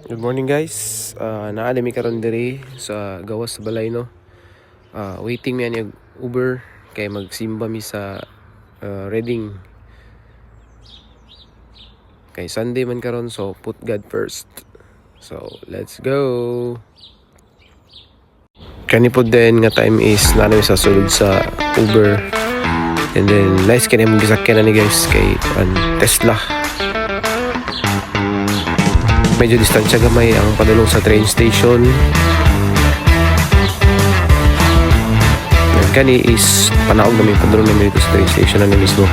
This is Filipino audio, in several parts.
Good morning guys. Naadami karon diri sa gawas sa balay no. Waiting mi ani Uber kay magsimba mi sa Reading. Kay Sunday man karon, so put God first. So let's go. Kani pod din nga time is naadami sa sulod sa Uber. And then nice kani mo gisakyan ni guys kay Tesla. Medyo distansya gamay ang padulong sa train station. Kani is panaog na may padulong na dito sa train station na mismo.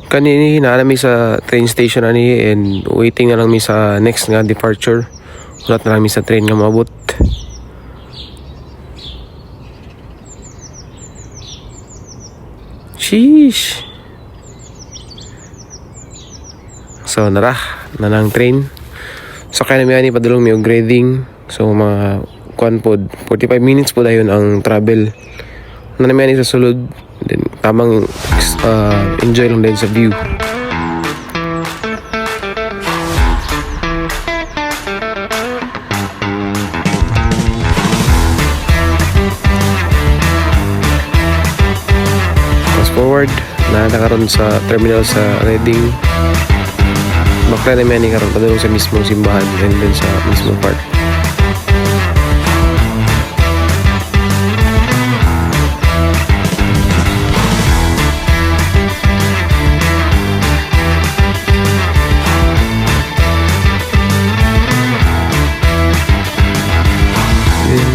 Kani na mi sa train station ani and waiting na lang mi sa next nga departure. Ulat na lang mi sa train nga maabot. Sheesh. So nara na ng train. So kaya namin ani padulong mi og grading. So mga kuan pod 45 minutes po dayon ang travel. Na namin ani sa sulod. Then tamang enjoy lang din sa view. Forward na nakaroon sa terminal sa Reading. Bakla na may karon padulong sa mismong simbahan and then sa mismong park. Then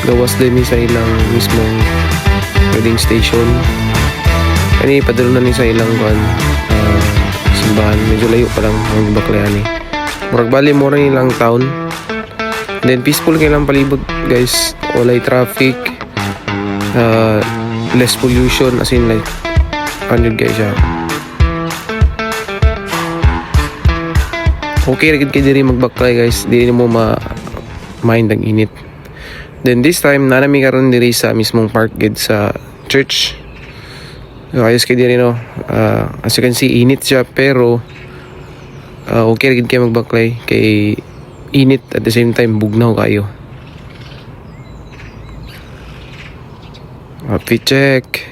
gawas din sa ilang mismong Reading station. Kani padulong na ni sa ilang simbahan. Medyo layo pa lang ang baklayan ni. Murag bali mo rin ilang town. And then peaceful kay lang palibot guys. Walay traffic. Less pollution as in like 100 guys siya. Okay rin kayo diri magbaklay guys. Di mo ma-mind ang init. Then this time nanami karon diri sa mismong park gid sa church. So, ayos kayo diri no. As you can see, init siya pero okay rin kayo magbaklay kay init at the same time bugnaw kayo. Outfit check.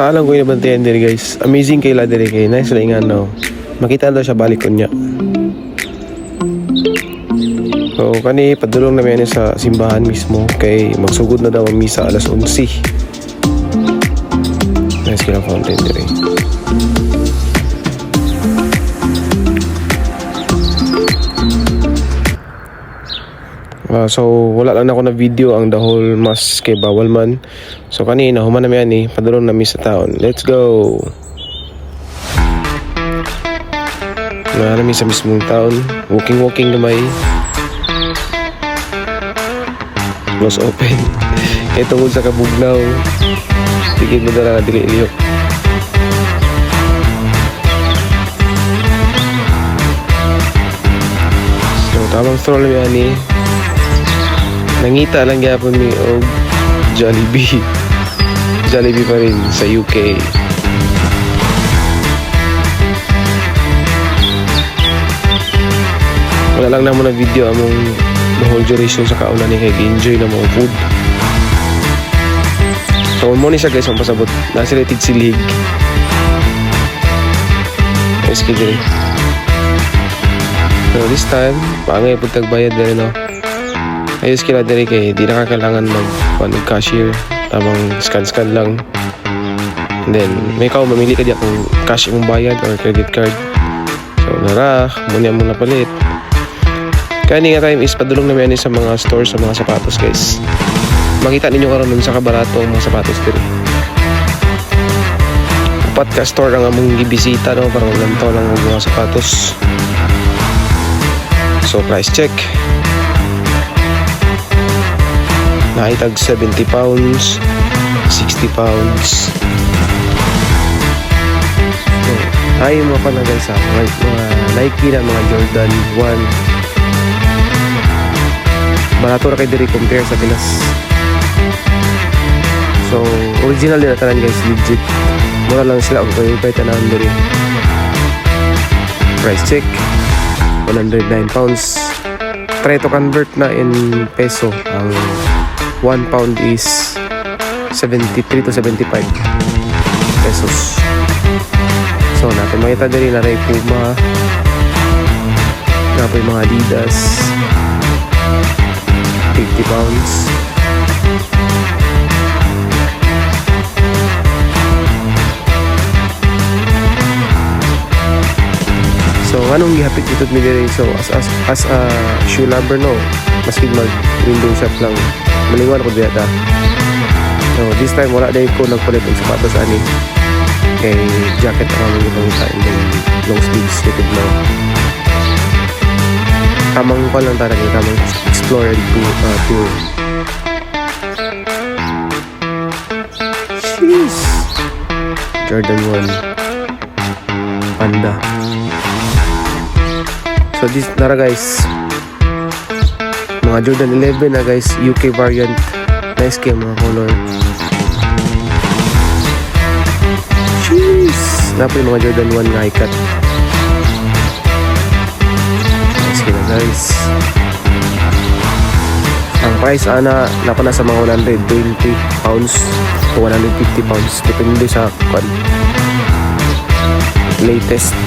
Naalang ko yung nabantayan diri guys. Amazing kay la diri kay nice lang nga no. Makita daw siya balik ko niya. So kani padulong na mi sa simbahan mismo kay magsugod na daw ang misa alas 11. Nice kila fountain diri. So wala lang ako na video ang the whole mass kay bawal man. So kanina human na mi ani padulong na mi sa town. Let's go. Na mi sa mismong town. Walking gamay. Close open. Ito tungod sa kabugnaw. Sige mo dala na dili iliyok. So tamang stroll mi ani. Nangita lang gyapon mi og Jollibee. Jollibee pa rin sa UK. Wala lang na mo na video among the whole duration sa kauna ni kay enjoy na mo food. So mo ni siya guys, ang pasabot. Nasa rated silig. Ayos ka diri. So this time, paangay po tagbayad diri no. Ayos kila diri kay di na kailangan mag-cashier. Tamang scan lang. And then, may mamili ka diya kung cash mong bayad or credit card. So nara, muna mong napalit. Kaya ni nga time is padulong namin sa mga stores sa mga sapatos guys. Makita ninyo karon sa kabarato ang mga sapatos diri. Upat ka store ang among gibisita no para maglantaw lang ang mga sapatos. So price check. Naitag 70 pounds, 60 pounds. So, tayo mo pa na guys mga Nike na mga Jordan 1. Barato na kayo diri compare sa Pinas. So, original din na tanan guys, legit. Mura lang sila kung kayo kayo tanan diri. Price check. 109 pounds. Try to convert na in peso. Ang 1 pound is 73 to 75 pesos. So, natin makita diri na ray Puma. Na po yung mga Adidas. 50 pounds. So, anong gihapit dito mi diri? So, as a shoe lover no, maski mag window shop lang, malingon ako diyata. So, this time wala dahil ko nagpalit ng sapatos ani. Kay jacket ang mga ipangita and then long sleeves fitted lang. Tamang pa lang talaga, tamang explore tour. Jeez. Jordan 1 Panda. So this nara guys, mga Jordan 11 na guys, UK variant. Nice kayo mga color. Jeez. Na po yung mga Jordan 1 na high cut. Nice kayo guys. Ang price ana napa na sa mga 120 pounds to 150 pounds depende sa latest.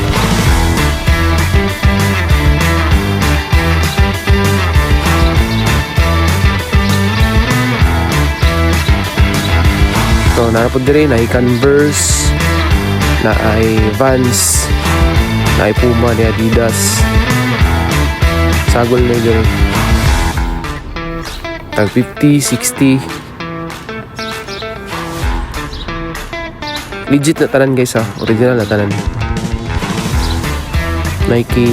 So, narapod din na ay Converse, na ay Vans, na ay Puma, ni Adidas. Sagol na yun. Tag 50, 60. Legit na tanan guys ha. Original na tanan. Nike.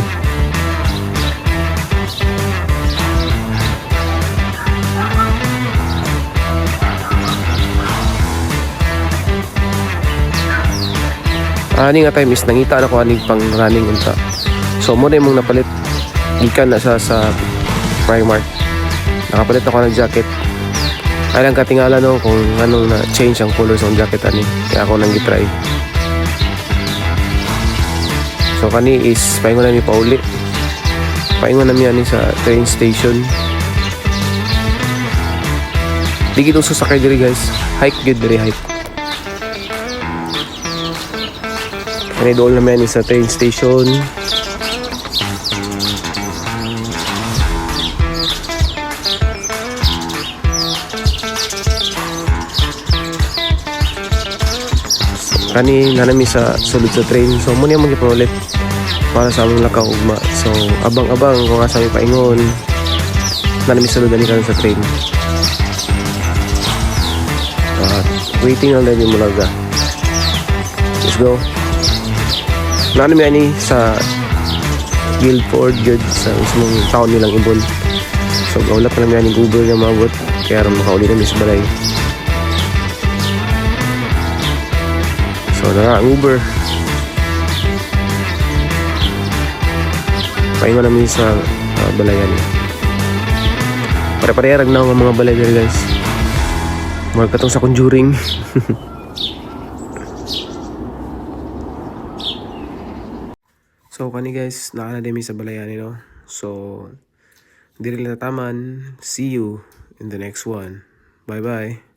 Ani nga time is nangita na ko aning pang running unta. So mo na imong napalit gikan na sa Primark. Nakapalit ako ng jacket. Ay lang katingala no kung anong na change ang color sa jacket ani. Kaya ako nang gitry. So kani is paingon na mi pauli. Paingon na mi ani sa train station. Di gid uso sakay diri guys. Hike gid diri hike. Kani doon naman sa train station. Kani nanami sa sulod sa train. So muna yung mag-iprolet para sa among lakaw ugma. So abang-abang kung asa may paingon. Nanami sulod ani karon sa train. Waiting lang din mulaga. Let's go. Nanami ani sa Guildford good sa mismong town nilang Ibon. So gawla pa namin ani Google nga maabot kaya ron makauli na sa balay. So nara ang Uber. Paingon namin sa balayan. Pare-pareha ragnaw nga mga balay diri guys. Mga katong sa Conjuring. So kani guys, nakanademi sa balayan no. So diri lang taman. See you in the next one. Bye bye.